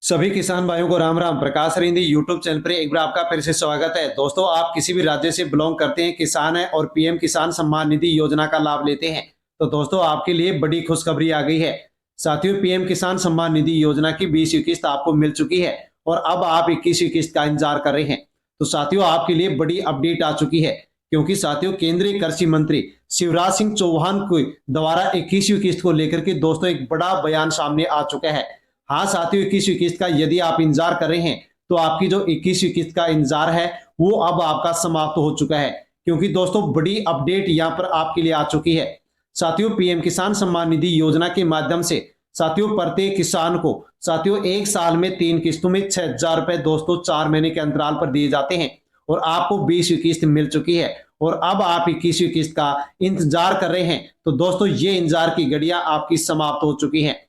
सभी किसान भाइयों को राम राम। प्रकाश रिंदी यूट्यूब चैनल पर एक बार आपका फिर से स्वागत है। दोस्तों, आप किसी भी राज्य से बिलोंग करते हैं, किसान हैं और पीएम किसान सम्मान निधि योजना का लाभ लेते हैं, तो दोस्तों आपके लिए बड़ी खुशखबरी आ गई है। साथियों, पीएम किसान सम्मान निधि योजना की 20वीं किस्त आपको मिल चुकी है और अब आप 21वीं किस्त का इंतजार कर रहे हैं। तो साथियों, आपके लिए बड़ी अपडेट आ चुकी है, क्योंकि साथियों केंद्रीय कृषि मंत्री शिवराज सिंह चौहान के द्वारा 21वीं किस्त को लेकर के दोस्तों एक बड़ा बयान सामने आ चुका है। हाँ साथियों, 21वीं किस्त का यदि आप इंतजार कर रहे हैं तो आपकी जो 21वीं किस्त का इंतजार है वो अब आपका समाप्त हो चुका है, क्योंकि दोस्तों बड़ी अपडेट यहाँ पर आपके लिए आ चुकी है। साथियों, पीएम किसान सम्मान निधि योजना के माध्यम से साथियों प्रत्येक किसान को साथियों एक साल में 3 किस्तों में 6,000 रुपए दोस्तों 4 महीने के अंतराल पर दिए जाते हैं और आपको 20वीं किस्त मिल चुकी है और अब आप 21वीं किस्त का इंतजार कर रहे हैं। तो दोस्तों ये इंतजार की घड़ियां आपकी समाप्त हो चुकी हैं।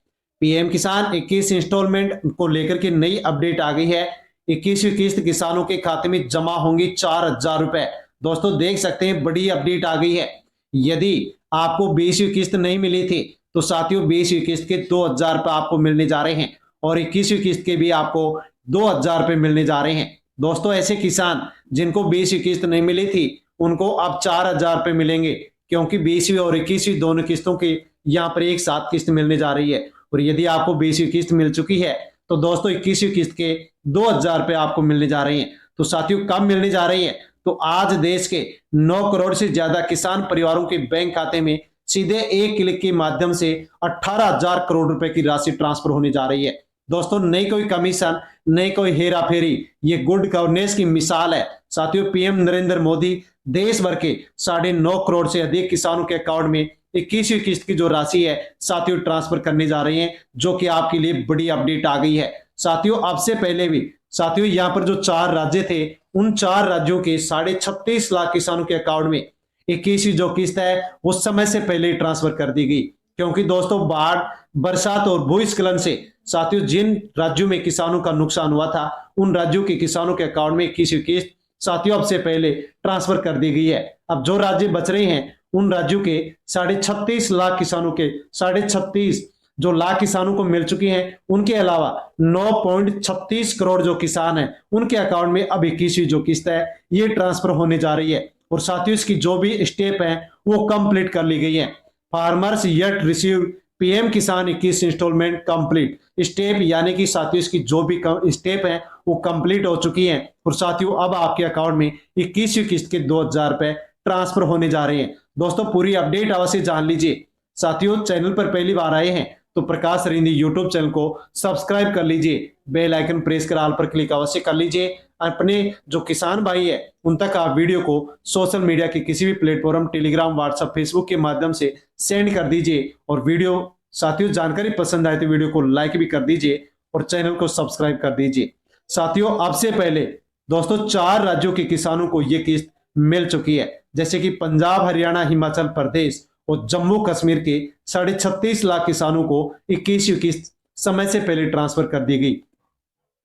पीएम किसान 21 इंस्टॉलमेंट को लेकर के नई अपडेट आ गई है। 21वीं किस्त किसानों के खाते में जमा होंगी 4,000 रुपए। दोस्तों देख सकते हैं बड़ी अपडेट आ गई है। यदि आपको 20वीं किस्त नहीं मिली थी तो साथियों 20वीं किस्त के 2,000 रुपए आपको मिलने जा रहे हैं और 21वीं किस्त के भी आपको 2,000 रुपए मिलने जा रहे हैं। दोस्तों ऐसे किसान जिनको 20वीं किस्त नहीं मिली थी उनको अब 4,000 रुपए मिलेंगे, क्योंकि 20वीं और 21वीं दोनों किस्तों की यहाँ पर एक साथ किस्त मिलने जा रही है। और यदि आपको 20वीं किस्त मिल चुकी है तो दोस्तों 21वीं किस्त के 2,000 रुपए आपको मिलने जा रही हैं। तो साथियों कब मिलने जा रही है? तो आज देश के 9 करोड़ से ज्यादा किसान परिवारों के बैंक खाते में सीधे एक क्लिक के माध्यम से 18,000 करोड़ रुपए की राशि ट्रांसफर होने जा रही है। दोस्तों नई कोई कमीशन, नई कोई हेरा फेरी, ये गुड गवर्नेंस की मिसाल है। साथियों पीएम नरेंद्र मोदी देश भर के 9.5 करोड़ से अधिक किसानों के अकाउंट में 21वीं किस्त की जो राशि है साथियों ट्रांसफर करने जा रही है, जो कि आपके लिए बड़ी अपडेट आ गई है। साथियों अब से पहले भी साथियों यहाँ पर जो 4 राज्य थे उन 4 राज्यों के 36.5 लाख किसानों के अकाउंट में 21वीं जो किस्त है उस समय से पहले ट्रांसफर कर दी गई, क्योंकि दोस्तों बाढ़, बरसात और भूस्खलन से साथियों जिन राज्यों में किसानों का नुकसान हुआ था उन राज्यों के किसानों के अकाउंट में 21वीं किस्त साथियों अब से पहले ट्रांसफर कर दी गई है। अब जो राज्य बच रहे हैं उन राज्यों के 36.5 लाख किसानों के 36.5 जो लाख किसानों को मिल चुकी हैं, उनके अलावा 9.36 करोड़ जो किसान हैं उनके अकाउंट में अब 21वीं जो किस्त है ये ट्रांसफर होने जा रही है। और साथियों इसकी जो भी स्टेप है वो कंप्लीट कर ली गई है। फार्मर्स येट रिसीव पीएम किसान 21 इंस्टॉलमेंट कंप्लीट स्टेप, यानी कि साथियों इसकी जो भी स्टेप है वो कंप्लीट हो चुकी है और साथियों अब आपके अकाउंट में 21वीं किस्त के 2,000 रुपए ट्रांसफर होने जा रहे हैं। दोस्तों पूरी अपडेट अवश्य जान लीजिए। साथियों चैनल पर पहली बार आए हैं तो प्रकाश रिंदी यूट्यूब चैनल को सब्सक्राइब कर लीजिए, बेल आइकन प्रेस कर ऑल पर क्लिक अवश्य कर लीजिए। अपने जो किसान भाई है उन तक आप वीडियो को सोशल मीडिया के किसी भी प्लेटफॉर्म टेलीग्राम, व्हाट्सएप, फेसबुक के माध्यम से सेंड कर दीजिए। और वीडियो साथियों जानकारी पसंद आए तो वीडियो को लाइक भी कर दीजिए और चैनल को सब्सक्राइब कर दीजिए। साथियों अब से पहले दोस्तों 4 राज्यों के किसानों को यह किस्त मिल चुकी है, जैसे कि पंजाब, हरियाणा, हिमाचल प्रदेश और जम्मू कश्मीर के 36.5 लाख किसानों को 21वीं किस्त समय से पहले ट्रांसफर कर दी गई।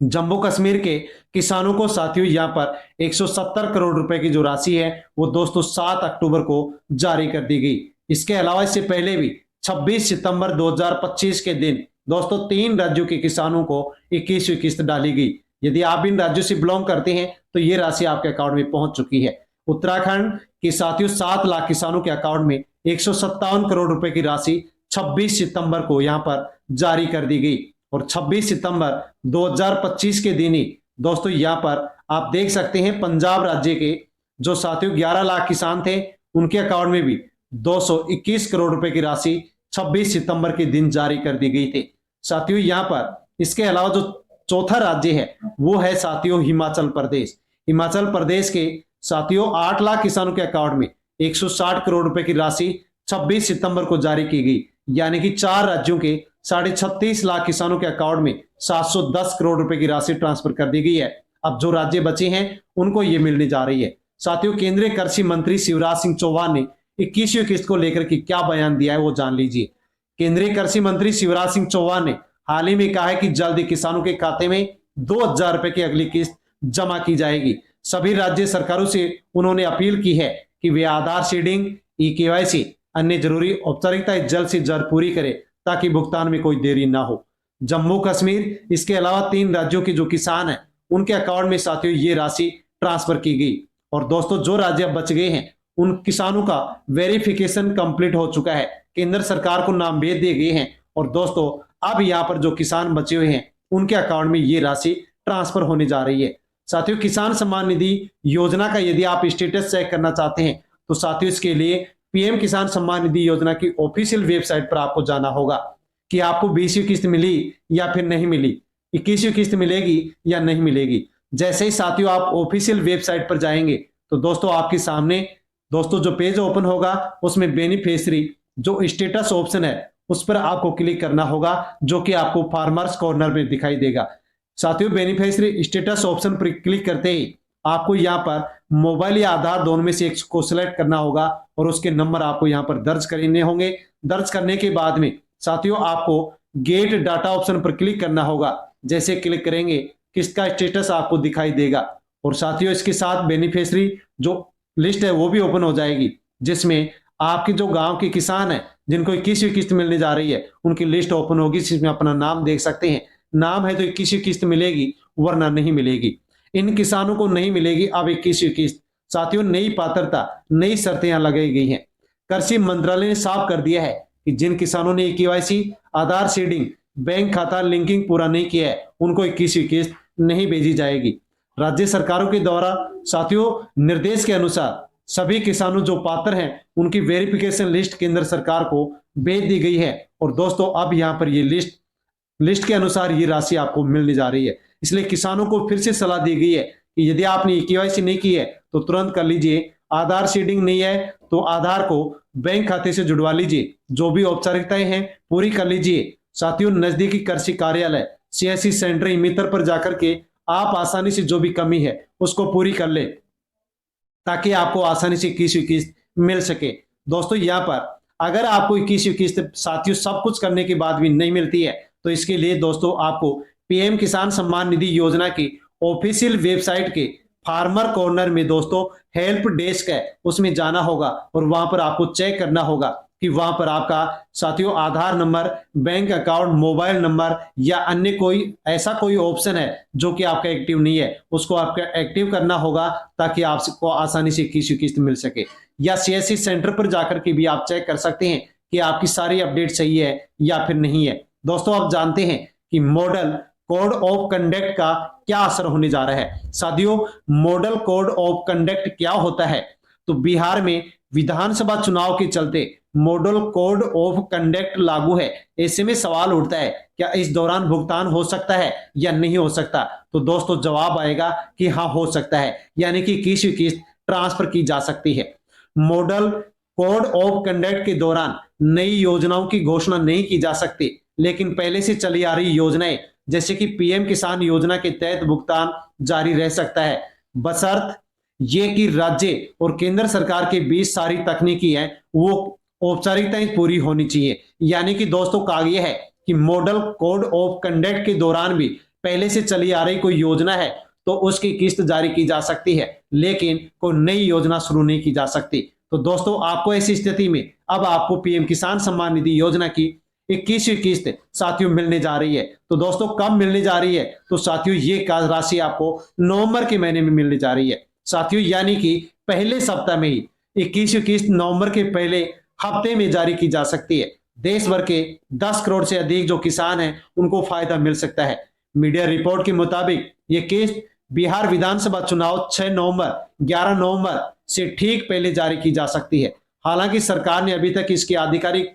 जम्मू कश्मीर के किसानों को साथियों यहां पर 170 करोड़ रुपए की जो राशि है वो दोस्तों 7 अक्टूबर को जारी कर दी गई। इसके अलावा इससे पहले भी 26 सितंबर 2025 के दिन दोस्तों 3 राज्यों के किसानों को 21वीं किस्त डाली गई। यदि आप इन राज्यों से बिलोंग करते हैं तो ये राशि आपके अकाउंट में पहुंच चुकी है। उत्तराखंड के साथियों 7 लाख किसानों के अकाउंट में 157 करोड़ रुपए की राशि 26 सितंबर को यहां पर जारी कर दी गई और 26 सितंबर 2025 के दिन ही दोस्तों यहां पर आप देख सकते हैं पंजाब राज्य के जो साथियों 11 लाख किसान थे उनके अकाउंट में भी 221 करोड़ रुपए की राशि 26 सितंबर के दिन जारी कर दी गई थी। साथियों यहां पर इसके अलावा जो चौथा राज्य है वो है साथियों हिमाचल प्रदेश। हिमाचल प्रदेश के साथियों 8 लाख किसानों के अकाउंट में 160 करोड़ रुपए की राशि 26 सितंबर को जारी की गई, यानी कि 4 राज्यों के 36.5 लाख किसानों के अकाउंट में 710 करोड़ रुपए की राशि ट्रांसफर कर दी गई है। अब जो राज्य बचे हैं उनको ये मिलने जा रही है। साथियों केंद्रीय कृषि मंत्री शिवराज सिंह चौहान ने 21वीं किस्त को लेकर के क्या बयान दिया है वो जान लीजिए। केंद्रीय कृषि मंत्री शिवराज सिंह चौहान ने हाल ही में कहा है कि जल्द ही किसानों के खाते में 2,000 रुपए की अगली किस्त जमा की जाएगी। सभी राज्य सरकारों से उन्होंने अपील की है कि वे आधार सीडिंग, ई-केवाईसी, अन्य जरूरी औपचारिकताएं जल्द से जल्द पूरी करें ताकि भुगतान में कोई देरी ना हो। जम्मू कश्मीर, इसके अलावा 3 राज्यों के जो किसान हैं उनके अकाउंट में साथियों ये राशि ट्रांसफर की गई। और दोस्तों जो राज्य बच गए हैं उन किसानों का वेरिफिकेशन कंप्लीट हो चुका है, केंद्र सरकार को नाम भेज दिए गए हैं और दोस्तों अब यहाँ पर जो किसान बचे हुए हैं उनके अकाउंट में ये राशि ट्रांसफर होने जा रही है। साथियों किसान सम्मान निधि योजना का यदि आप स्टेटस चेक करना चाहते हैं तो साथियों इसके लिए पीएम किसान सम्मान निधि योजना की ऑफिशियल वेबसाइट पर आपको जाना होगा कि आपको 20वीं किस्त मिली या फिर नहीं मिली, 21वीं किस्त मिलेगी या नहीं मिलेगी। जैसे ही साथियों आप ऑफिशियल वेबसाइट पर जाएंगे तो दोस्तों आपके सामने दोस्तों जो पेज ओपन होगा उसमें बेनिफिशियरी जो स्टेटस ऑप्शन है उस पर आपको क्लिक करना होगा, जो कि आपको फार्मर्स कॉर्नर में दिखाई देगा। साथियों बेनिफिशियरी स्टेटस ऑप्शन पर क्लिक करते ही आपको यहाँ पर मोबाइल या आधार दोनों में से एक को सिलेक्ट करना होगा और उसके नंबर आपको यहाँ पर दर्ज करने होंगे। दर्ज करने के बाद में साथियों आपको गेट डाटा ऑप्शन पर क्लिक करना होगा। जैसे क्लिक करेंगे किसका स्टेटस आपको दिखाई देगा और साथियों इसके साथ बेनिफिशियरी जो लिस्ट है वो भी ओपन हो जाएगी, जिसमें आपके जो गांव के किसान हैं जिनको 21वीं किस्त मिलने जा रही है उनकी लिस्ट ओपन होगी, जिसमें अपना नाम देख सकते हैं। नाम है तो 21वीं किस्त मिलेगी वरना नहीं मिलेगी। इन किसानों को नहीं मिलेगी अब 21वीं किस्त। साथियों नई पात्रता नई शर्तें यहां लगाई गई हैं। कृषि मंत्रालय ने साफ कर दिया है कि जिन किसानों ने केवाईसी, आधार सीडिंग, बैंक खाता लिंकिंग पूरा नहीं किया है उनको 21वीं किस्त नहीं भेजी जाएगी। राज्य सरकारों के द्वारा साथियों निर्देश के अनुसार सभी किसानों जो पात्र हैं उनकी वेरिफिकेशन लिस्ट केंद्र सरकार को भेज दी गई है और दोस्तों अब यहाँ पर ये लिस्ट के अनुसार ये राशि आपको मिलने जा रही है। इसलिए किसानों को फिर से सलाह दी गई है कि यदि आपने केवाईसी नहीं की है तो तुरंत कर लीजिए, आधार सीडिंग नहीं है तो आधार को बैंक खाते से जुड़वा लीजिए, जो भी औपचारिकताएं हैं पूरी कर लीजिए। साथियों नजदीकी कृषि कार्यालय सीएससी सेंटर मित्र पर जाकर के आप आसानी से जो भी कमी है उसको पूरी कर ले ताकि आपको आसानी से 21वीं किस्त मिल सके। दोस्तों यहाँ पर अगर आपको 21वीं किस्त साथियों सब कुछ करने के बाद भी नहीं मिलती है तो इसके लिए दोस्तों आपको पीएम किसान सम्मान निधि योजना की ऑफिशियल वेबसाइट के फार्मर कॉर्नर में दोस्तों हेल्प डेस्क है उसमें जाना होगा और वहां पर आपको चेक करना होगा कि वहां पर आपका साथियों Aadhaar number, bank account, mobile number या अन्य कोई ऐसा कोई ऑप्शन है जो कि आपका एक्टिव नहीं है, उसको आपका एक्टिव करना होगा ताकि आपको आसानी से 21वीं किस्त मिल सके। या सीएससी सेंटर पर जाकर के भी आप चेक कर सकते हैं कि आपकी सारी अपडेट सही है या फिर नहीं है। दोस्तों आप जानते हैं कि मॉडल कोड ऑफ कंडक्ट का क्या असर होने जा रहा है। साथियों मॉडल कोड ऑफ कंडक्ट क्या होता है, तो बिहार में विधानसभा चुनाव के चलते मॉडल कोड ऑफ कंडक्ट लागू है। ऐसे में सवाल उठता है क्या इस दौरान भुगतान हो सकता है या नहीं हो सकता, तो दोस्तों जवाब आएगा कि हाँ हो सकता है, यानी कि 21वीं किस्त ट्रांसफर की जा सकती है। मॉडल कोड ऑफ कंडक्ट के दौरान नई योजनाओं की घोषणा नहीं की जा सकती, लेकिन पहले से चली आ रही योजनाएं जैसे कि पीएम किसान योजना के तहत भुगतान जारी रह सकता है, बशर्त ये कि राज्य और केंद्र सरकार के बीच सारी तकनीकी है वो औपचारिकताएं पूरी होनी चाहिए। यानी कि दोस्तों का ये है कि मॉडल कोड ऑफ कंडक्ट के दौरान भी पहले से चली आ रही कोई योजना है तो उसकी किस्त जारी की जा सकती है, लेकिन कोई नई योजना शुरू नहीं की जा सकती। तो दोस्तों आपको ऐसी स्थिति में अब आपको पीएम किसान सम्मान निधि योजना की 21वीं किस्त साथियों मिलने जा रही है। तो दोस्तों कब मिलने जा रही है, तो साथियों ये राशि आपको नवंबर के महीने में मिलने जा रही है साथियों, यानी कि पहले सप्ताह में ही 21वीं किस्त नवंबर के पहले हफ्ते में जारी की जा सकती है। देश भर के 10 करोड़ से अधिक जो किसान हैं उनको फायदा मिल सकता है। मीडिया रिपोर्ट के मुताबिक ये किस्त बिहार विधानसभा चुनाव 6 नवंबर 11 नवंबर से ठीक पहले जारी की जा सकती है। हालांकि सरकार ने अभी तक इसकी आधिकारिक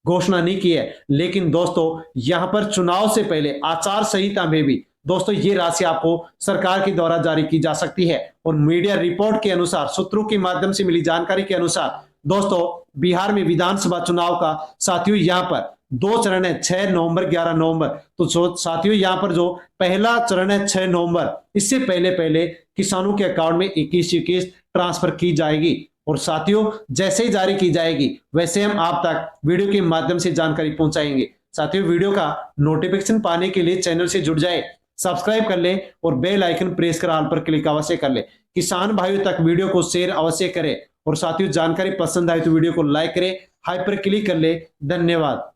घोषणा नहीं की है, लेकिन दोस्तों यहां पर चुनाव से पहले आचार संहिता में भी दोस्तों ये राशि आपको सरकार के द्वारा जारी की जा सकती है। और मीडिया रिपोर्ट के अनुसार, सूत्रों के माध्यम से मिली जानकारी के अनुसार दोस्तों बिहार में विधानसभा चुनाव का साथियों यहाँ पर 2 चरण है, 6 नवंबर 11 नवंबर। तो साथियों यहाँ पर जो पहला चरण है 6 नवंबर, इससे पहले पहले किसानों के अकाउंट में 21वीं किस्त ट्रांसफर की जाएगी और साथियों जैसे ही जारी की जाएगी वैसे हम आप तक वीडियो के माध्यम से जानकारी पहुंचाएंगे। साथियों वीडियो का नोटिफिकेशन पाने के लिए चैनल से जुड़ जाए, सब्सक्राइब कर ले और बेल आइकन प्रेस कर ऑल पर क्लिक अवश्य कर ले। किसान भाइयों तक वीडियो को शेयर अवश्य करें और साथियों जानकारी पसंद आए तो वीडियो को लाइक करें, हाइपर क्लिक कर ले। धन्यवाद।